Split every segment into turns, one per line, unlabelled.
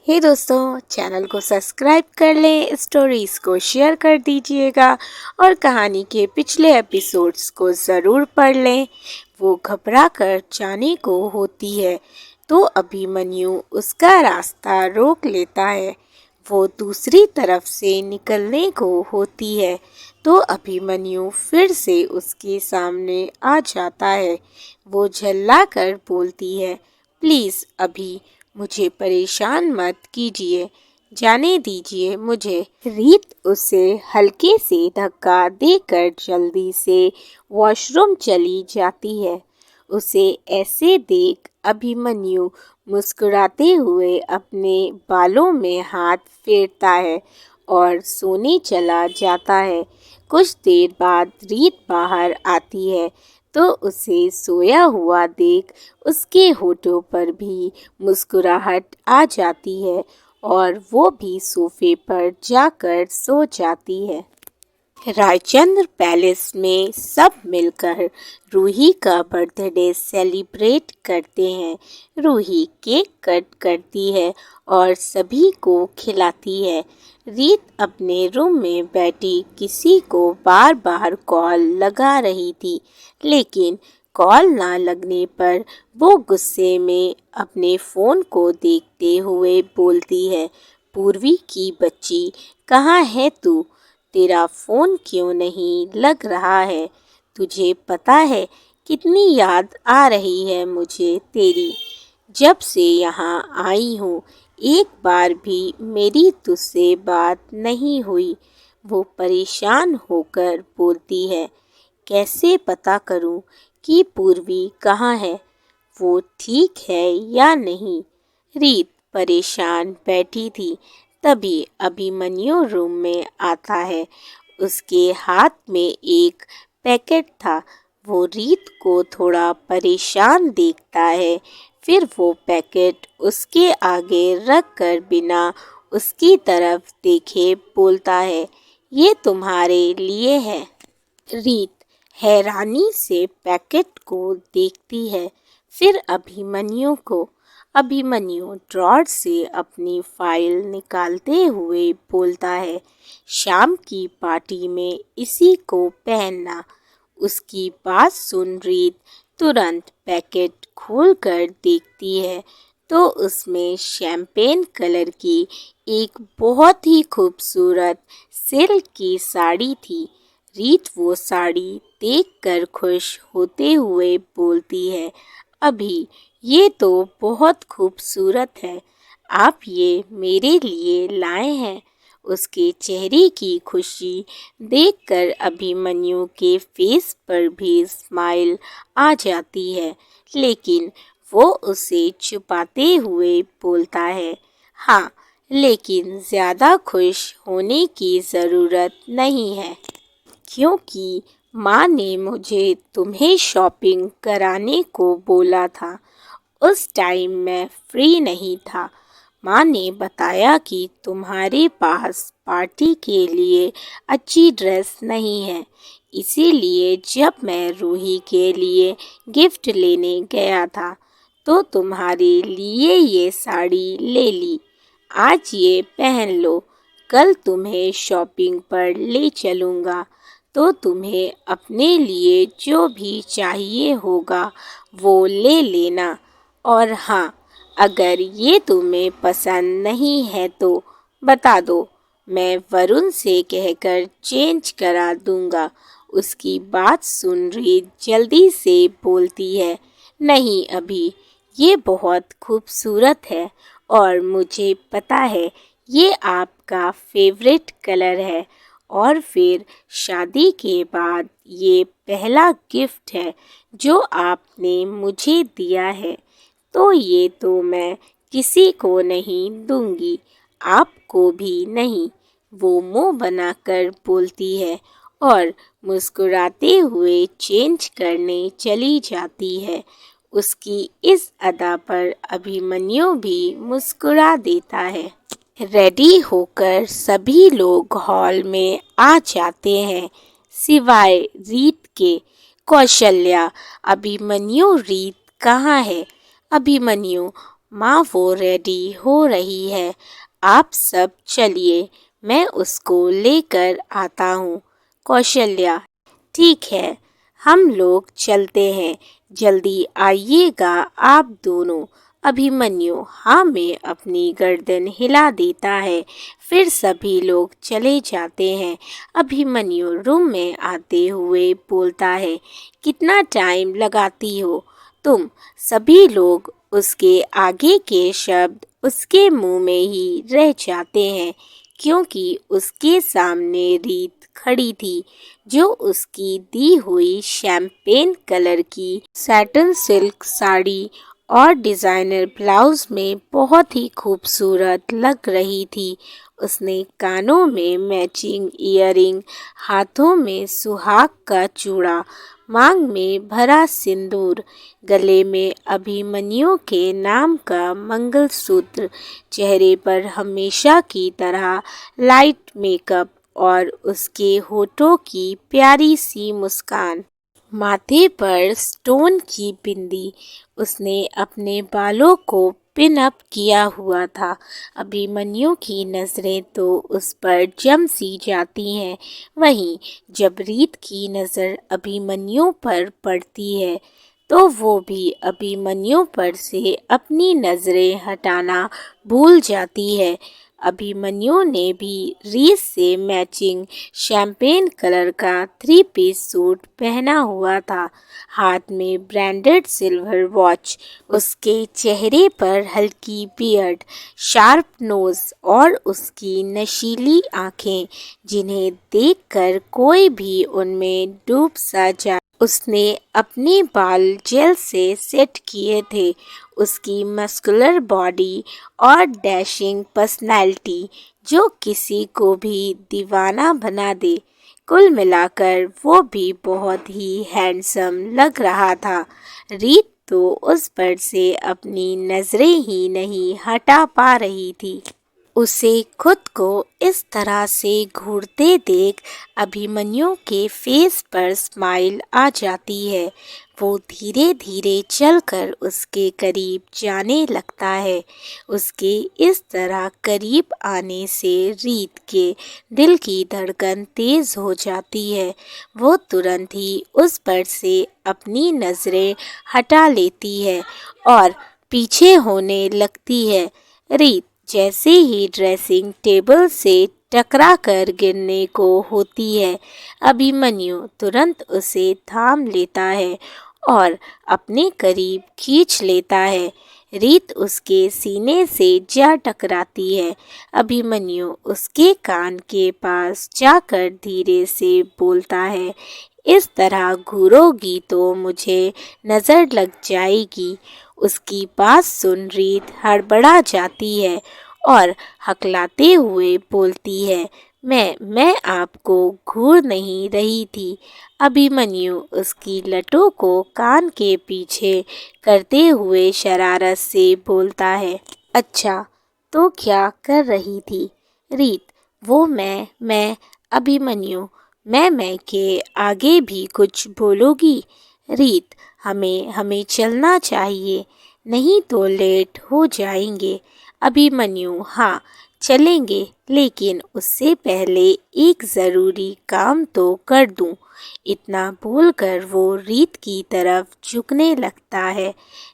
हे दोस्तों, चैनल को सब्सक्राइब कर लें, स्टोरीज को शेयर कर दीजिएगा और कहानी के पिछले एपिसोड्स को ज़रूर पढ़ लें। वो घबरा कर जाने को होती है तो अभिमन्यु उसका रास्ता रोक लेता है। वो दूसरी तरफ से निकलने को होती है तो अभिमन्यु फिर से उसके सामने आ जाता है। वो झल्ला कर बोलती है, प्लीज़ अभी मुझे परेशान मत कीजिए, जाने दीजिए मुझे। रीत उसे हल्के से धक्का देकर जल्दी से वॉशरूम चली जाती है। उसे ऐसे देख अभिमन्यु मुस्कुराते हुए अपने बालों में हाथ फेरता है और सोने चला जाता है। कुछ देर बाद रीत बाहर आती है तो उसे सोया हुआ देख उसके होठों पर भी मुस्कुराहट आ जाती है और वो भी सोफे पर जाकर सो जाती है। रायचंद्र पैलेस में सब मिलकर रूही का बर्थडे सेलिब्रेट करते हैं। रूही केक कट करती है और सभी को खिलाती है। रीत अपने रूम में बैठी किसी को बार बार कॉल लगा रही थी, लेकिन कॉल ना लगने पर वो गुस्से में अपने फ़ोन को देखते हुए बोलती है, पूर्वी की बच्ची, कहाँ है तू? तेरा फ़ोन क्यों नहीं लग रहा है? तुझे पता है कितनी याद आ रही है मुझे तेरी। जब से यहाँ आई हूँ एक बार भी मेरी तुझसे बात नहीं हुई। वो परेशान होकर बोलती है, कैसे पता करूँ कि पूर्वी कहाँ है? वो ठीक है या नहीं? रीत परेशान बैठी थी। तभी अभिमन्यु रूम में आता है। उसके हाथ में एक पैकेट था। वो रीत को थोड़ा परेशान देखता है, फिर वो पैकेट उसके आगे रख कर बिना उसकी तरफ देखे बोलता है, ये तुम्हारे लिए है। रीत हैरानी से पैकेट को देखती है, फिर अभिमन्यु को। अभिमन्यु ड्रॉर से अपनी फाइल निकालते हुए बोलता है, शाम की पार्टी में इसी को पहनना। उसकी बात सुन रीत तुरंत पैकेट खोलकर देखती है तो उसमें शैम्पेन कलर की एक बहुत ही खूबसूरत सिल्क की साड़ी थी। रीत वो साड़ी देखकर खुश होते हुए बोलती है, अभी ये तो बहुत खूबसूरत है, आप ये मेरे लिए लाए हैं। उसके चेहरे की खुशी देखकर अभिमन्यु के फेस पर भी स्माइल आ जाती है, लेकिन वो उसे छुपाते हुए बोलता है, हाँ, लेकिन ज़्यादा खुश होने की ज़रूरत नहीं है, क्योंकि माँ ने मुझे तुम्हें शॉपिंग कराने को बोला था। उस टाइम मैं फ्री नहीं था। माँ ने बताया कि तुम्हारे पास पार्टी के लिए अच्छी ड्रेस नहीं है, इसीलिए जब मैं रूही के लिए गिफ्ट लेने गया था तो तुम्हारे लिए ये साड़ी ले ली। आज ये पहन लो, कल तुम्हें शॉपिंग पर ले चलूँगा तो तुम्हें अपने लिए जो भी चाहिए होगा वो ले लेना। और हाँ, अगर ये तुम्हें पसंद नहीं है तो बता दो, मैं वरुण से कहकर चेंज करा दूंगा। उसकी बात सुन रीत जल्दी से बोलती है, नहीं अभी, ये बहुत खूबसूरत है और मुझे पता है ये आपका फेवरेट कलर है, और फिर शादी के बाद ये पहला गिफ्ट है जो आपने मुझे दिया है, तो ये तो मैं किसी को नहीं दूंगी, आपको भी नहीं। वो मुंह बनाकर बोलती है और मुस्कुराते हुए चेंज करने चली जाती है। उसकी इस अदा पर अभिमन्यु भी मुस्कुरा देता है। रेडी होकर सभी लोग हॉल में आ जाते हैं, सिवाय रीत के। कौशल्या, अभिमन्यु रीत कहाँ है? अभिमन्यु माँ वो रेडी हो रही है, आप सब चलिए, मैं उसको लेकर आता हूँ। कौशल्या, ठीक है, हम लोग चलते हैं, जल्दी आइएगा आप दोनों। अभिमन्यु हाँ में अपनी गर्दन हिला देता है। फिर सभी लोग चले जाते हैं। अभिमन्यु रूम में आते हुए बोलता है, कितना टाइम लगाती हो तुम? सभी लोग उसके आगे के शब्द उसके मुंह में ही रह जाते हैं, क्योंकि उसके सामने रीत खड़ी थी, जो उसकी दी हुई शैम्पेन कलर की सैटिन सिल्क साड़ी और डिज़ाइनर ब्लाउज में बहुत ही खूबसूरत लग रही थी। उसने कानों में मैचिंग ईयरिंग, हाथों में सुहाग का चूड़ा, मांग में भरा सिंदूर, गले में अभिमन्यु के नाम का मंगलसूत्र, चेहरे पर हमेशा की तरह लाइट मेकअप और उसके होठों की प्यारी सी मुस्कान, माथे पर स्टोन की बिंदी, उसने अपने बालों को पिन अप किया हुआ था। अभिमन्यु की नज़रें तो उस पर जम सी जाती हैं। वहीं जब रीत की नज़र अभिमन्यु पर पड़ती है, तो वो भी अभिमन्यु पर से अपनी नज़रें हटाना भूल जाती है। अभिमन्यु ने भी रीत से मैचिंग शैम्पेन कलर का 3 पीस सूट पहना हुआ था, हाथ में ब्रांडेड सिल्वर वॉच, उसके चेहरे पर हल्की बियर्ड, शार्प नोज और उसकी नशीली आंखें, जिन्हें देखकर कोई भी उनमें डूब सा जाए। उसने अपने बाल जेल से सेट किए थे। उसकी मस्कुलर बॉडी और डैशिंग पर्सनैलिटी जो किसी को भी दीवाना बना दे। कुल मिलाकर वो भी बहुत ही हैंडसम लग रहा था। रीत तो उस पर से अपनी नजरें ही नहीं हटा पा रही थी। उसे खुद को इस तरह से घूरते देख अभिमन्यु के फेस पर स्माइल आ जाती है। वो धीरे धीरे चलकर उसके करीब जाने लगता है। उसके इस तरह करीब आने से रीत के दिल की धड़कन तेज हो जाती है। वो तुरंत ही उस पर से अपनी नजरें हटा लेती है और पीछे होने लगती है। रीत जैसे ही ड्रेसिंग टेबल से टकरा कर गिरने को होती है, अभिमन्यु तुरंत उसे थाम लेता है और अपने करीब खींच लेता है। रीत उसके सीने से जा टकराती है। अभिमन्यु उसके कान के पास जाकर धीरे से बोलता है, इस तरह घूरोगी तो मुझे नज़र लग जाएगी। उसकी बात सुन रीत हड़बड़ा जाती है और हकलाते हुए बोलती है, मैं आपको घूर नहीं रही थी। अभिमन्यु उसकी लटों को कान के पीछे करते हुए शरारत से बोलता है, अच्छा तो क्या कर रही थी? रीत, वो मैं अभिमन्यु, मैं के आगे भी कुछ बोलोगी? रीत, हमें चलना चाहिए, नहीं तो लेट हो जाएंगे। अभिमन्यु, हाँ चलेंगे, लेकिन उससे पहले एक ज़रूरी काम तो कर दूं। इतना बोलकर वो रीत की तरफ झुकने लगता है।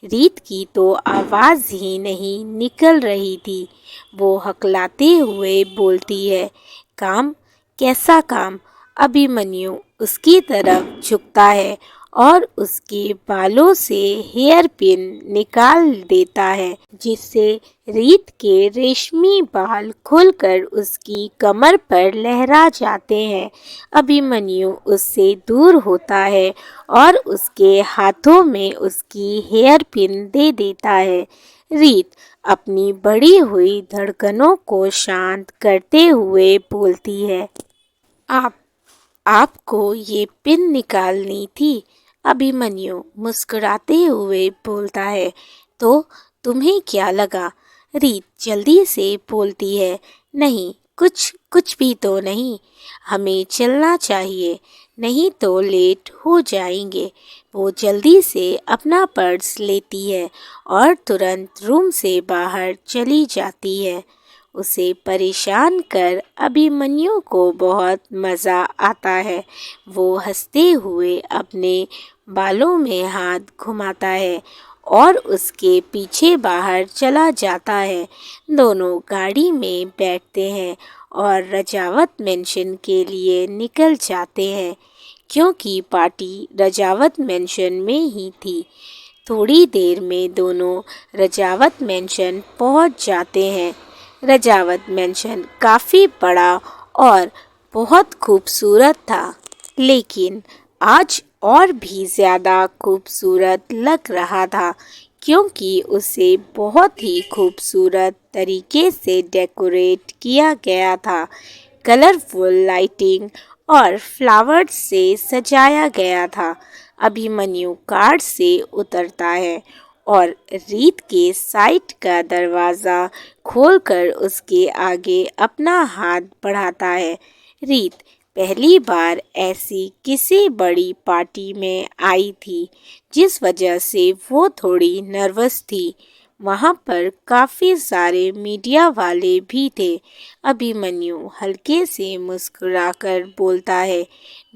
रीत की तो आवाज़ ही नहीं निकल रही थी। वो हकलाते हुए बोलती है, काम? कैसा काम? अभिमन्यु उसकी तरफ झुकता है और उसके बालों से हेयर पिन निकाल देता है, जिससे रीत के रेशमी बाल खुलकर उसकी कमर पर लहरा जाते हैं। अभिमन्यु उससे दूर होता है और उसके हाथों में उसकी हेयर पिन दे देता है। रीत अपनी बढ़ी हुई धड़कनों को शांत करते हुए बोलती है, आपको ये पिन निकालनी थी? अभिमन्यु मुस्कुराते हुए बोलता है, तो तुम्हें क्या लगा? रीत जल्दी से बोलती है, नहीं कुछ भी तो नहीं, हमें चलना चाहिए, नहीं तो लेट हो जाएंगे। वो जल्दी से अपना पर्स लेती है और तुरंत रूम से बाहर चली जाती है। उसे परेशान कर अभिमन्यु को बहुत मज़ा आता है। वो हंसते हुए अपने बालों में हाथ घुमाता है और उसके पीछे बाहर चला जाता है। दोनों गाड़ी में बैठते हैं और रजावत मेंशन के लिए निकल जाते हैं, क्योंकि पार्टी रजावत मेंशन में ही थी। थोड़ी देर में दोनों रजावत मेंशन पहुंच जाते हैं। रजावत मेंशन काफ़ी बड़ा और बहुत खूबसूरत था, लेकिन आज और भी ज़्यादा खूबसूरत लग रहा था, क्योंकि उसे बहुत ही खूबसूरत तरीके से डेकोरेट किया गया था। कलरफुल लाइटिंग और फ्लावर्स से सजाया गया था। अभिमन्यु कार से उतरता है और रीत के साइड का दरवाज़ा खोलकर उसके आगे अपना हाथ बढ़ाता है। रीत पहली बार ऐसी किसी बड़ी पार्टी में आई थी, जिस वजह से वो थोड़ी नर्वस थी। वहाँ पर काफ़ी सारे मीडिया वाले भी थे। अभिमन्यु हल्के से मुस्कुराकर बोलता है,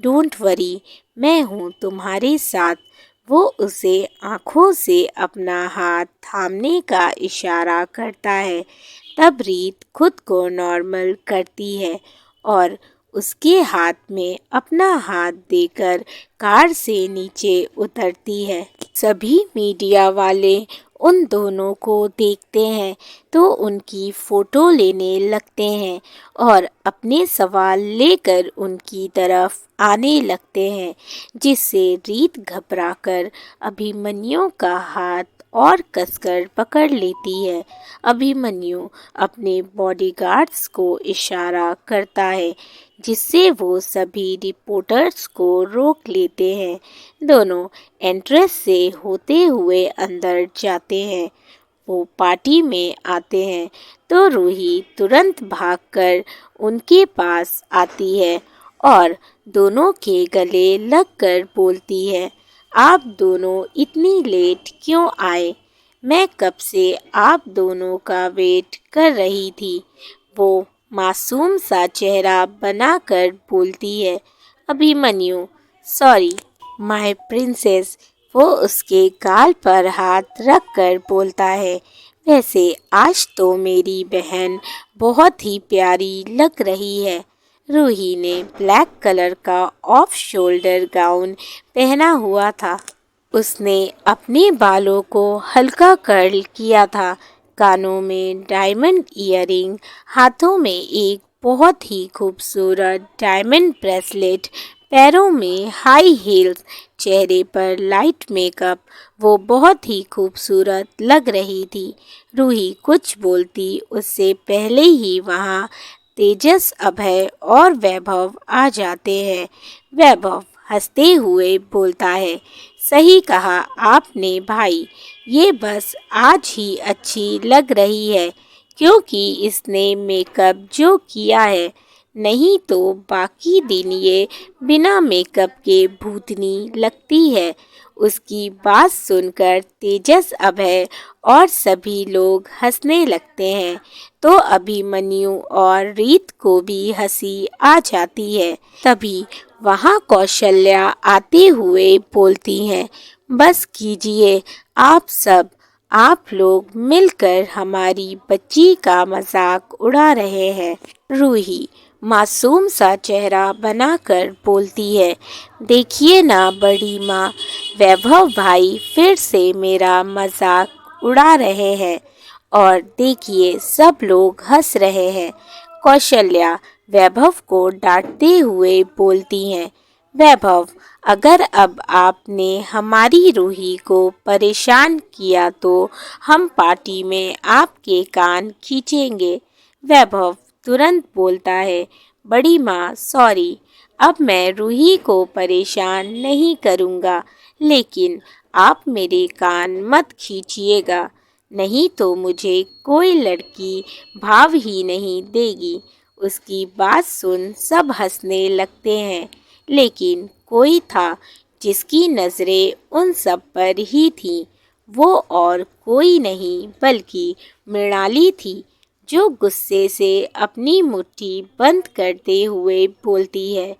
डोंट वरी, मैं हूँ तुम्हारे साथ। वो उसे आँखों से अपना हाथ थामने का इशारा करता है। तब रीत खुद को नॉर्मल करती है और उसके हाथ में अपना हाथ देकर कार से नीचे उतरती है। सभी मीडिया वाले उन दोनों को देखते हैं तो उनकी फ़ोटो लेने लगते हैं और अपने सवाल लेकर उनकी तरफ आने लगते हैं, जिससे रीत घबराकर अभिमन्यु का हाथ और कसकर पकड़ लेती है। अभिमन्यु अपने बॉडीगार्ड्स को इशारा करता है, जिससे वो सभी रिपोर्टर्स को रोक लेते हैं। दोनों एंट्रेंस से होते हुए अंदर जाते हैं। वो पार्टी में आते हैं तो रूही तुरंत भागकर उनके पास आती है और दोनों के गले लगकर बोलती है, आप दोनों इतनी लेट क्यों आए? मैं कब से आप दोनों का वेट कर रही थी। वो मासूम सा चेहरा बनाकर बोलती है, अभिमन्यु, सॉरी माय प्रिंसेस। वो उसके गाल पर हाथ रखकर बोलता है, वैसे आज तो मेरी बहन बहुत ही प्यारी लग रही है। रूही ने ब्लैक कलर का ऑफ शोल्डर गाउन पहना हुआ था। उसने अपने बालों को हल्का कर्ल किया था, कानों में डायमंड ईयरिंग, हाथों में एक बहुत ही खूबसूरत डायमंड ब्रेसलेट, पैरों में हाई हील्स, चेहरे पर लाइट मेकअप। वो बहुत ही खूबसूरत लग रही थी। रूही कुछ बोलती उससे पहले ही वहाँ तेजस, अभय और वैभव आ जाते हैं। वैभव हंसते हुए बोलता है, सही कहा आपने भाई, ये बस आज ही अच्छी लग रही है क्योंकि इसने मेकअप जो किया है, नहीं तो बाकी दिन ये बिना मेकअप के भूतनी लगती है। उसकी बात सुनकर तेजस, अभय और सभी लोग हंसने लगते हैं तो अभिमन्यु और रीत को भी हंसी आ जाती है। तभी वहाँ कौशल्या आते हुए बोलती हैं, बस कीजिए आप सब, आप लोग मिलकर हमारी बच्ची का मजाक उड़ा रहे हैं। रूही मासूम सा चेहरा बनाकर बोलती है, देखिए ना बड़ी माँ, वैभव भाई फिर से मेरा मजाक उड़ा रहे हैं और देखिए सब लोग हंस रहे हैं। कौशल्या वैभव को डांटते हुए बोलती हैं, वैभव, अगर अब आपने हमारी रूही को परेशान किया तो हम पार्टी में आपके कान खींचेंगे। वैभव तुरंत बोलता है, बड़ी माँ सॉरी, अब मैं रूही को परेशान नहीं करूँगा, लेकिन आप मेरे कान मत खींचिएगा, नहीं तो मुझे कोई लड़की भाव ही नहीं देगी। उसकी बात सुन सब हंसने लगते हैं, लेकिन कोई था जिसकी नज़रें उन सब पर ही थीं। वो और कोई नहीं बल्कि मृणाली थी, जो गुस्से से अपनी मुट्ठी बंद करते हुए बोलती है,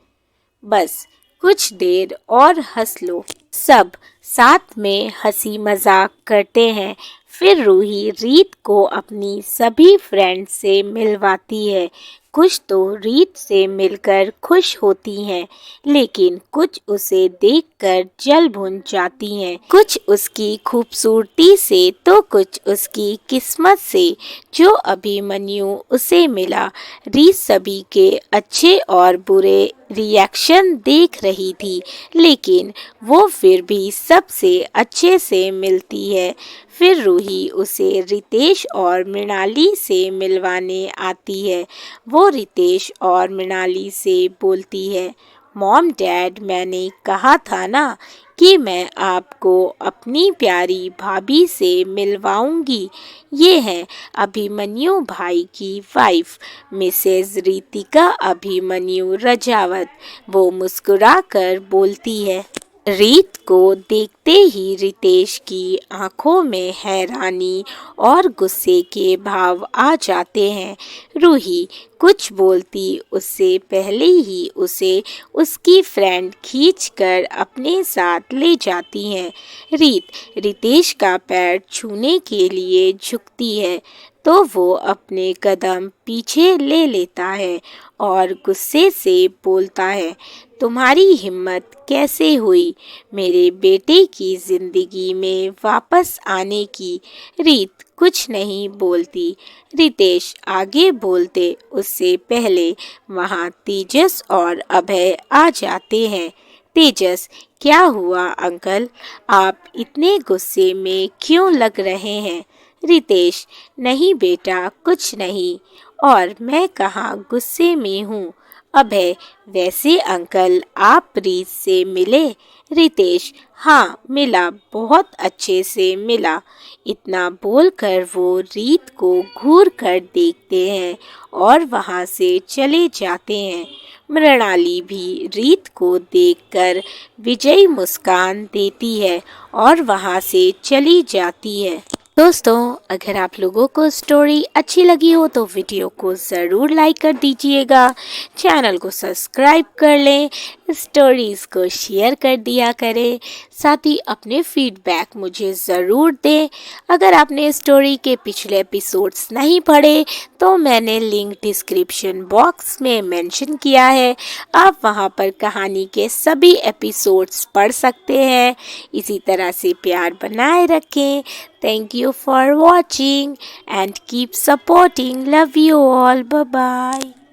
बस कुछ देर और हंस लो। सब साथ में हंसी मजाक करते हैं। फिर रूही रीत को अपनी सभी फ्रेंड से मिलवाती है। कुछ तो रीत से मिलकर खुश होती हैं, लेकिन कुछ उसे देखकर जल भुन जाती हैं। कुछ उसकी खूबसूरती से तो कुछ उसकी किस्मत से जो अभिमन्यु उसे मिला। रीत सभी के अच्छे और बुरे रिएक्शन देख रही थी, लेकिन वो फिर भी सबसे अच्छे से मिलती है। फिर रूही उसे रितेश और मृणाली से मिलवाने आती है। वो रितेश और मृणाली से बोलती है, मॉम डैड, मैंने कहा था ना कि मैं आपको अपनी प्यारी भाभी से मिलवाऊंगी। ये है अभिमन्यु भाई की वाइफ, मिसेज रितिका अभिमन्यु रजावत। वो मुस्कुराकर बोलती है। रीत को देखते ही रितेश की आंखों में हैरानी और गुस्से के भाव आ जाते हैं। रूही कुछ बोलती उससे पहले ही उसे उसकी फ्रेंड खींचकर अपने साथ ले जाती हैं। रीत रितेश का पैर छूने के लिए झुकती है, तो वो अपने कदम पीछे ले लेता है और गुस्से से बोलता है, तुम्हारी हिम्मत कैसे हुई मेरे बेटे की जिंदगी में वापस आने की। रीत कुछ नहीं बोलती। रितेश आगे बोलते उससे पहले वहाँ तेजस और अभय आ जाते हैं। तेजस, क्या हुआ अंकल, आप इतने गुस्से में क्यों लग रहे हैं? रितेश, नहीं बेटा, कुछ नहीं, और मैं कहाँ गुस्से में हूँ। अभय, वैसे अंकल आप रीत से मिले? रितेश, हाँ मिला, बहुत अच्छे से मिला। इतना बोलकर वो रीत को घूर कर देखते हैं और वहाँ से चले जाते हैं। मृणाली भी रीत को देखकर विजयी मुस्कान देती है और वहाँ से चली जाती है। दोस्तों, अगर आप लोगों को स्टोरी अच्छी लगी हो तो वीडियो को ज़रूर लाइक कर दीजिएगा, चैनल को सब्सक्राइब कर लें, स्टोरीज़ को शेयर कर दिया करें, साथ ही अपने फीडबैक मुझे ज़रूर दें। अगर आपने स्टोरी के पिछले एपिसोड्स नहीं पढ़े तो मैंने लिंक डिस्क्रिप्शन बॉक्स में मेंशन किया है, आप वहां पर कहानी के सभी एपिसोड्स पढ़ सकते हैं। इसी तरह से प्यार बनाए रखें। Thank you for watching and keep supporting. Love you all. Bye bye.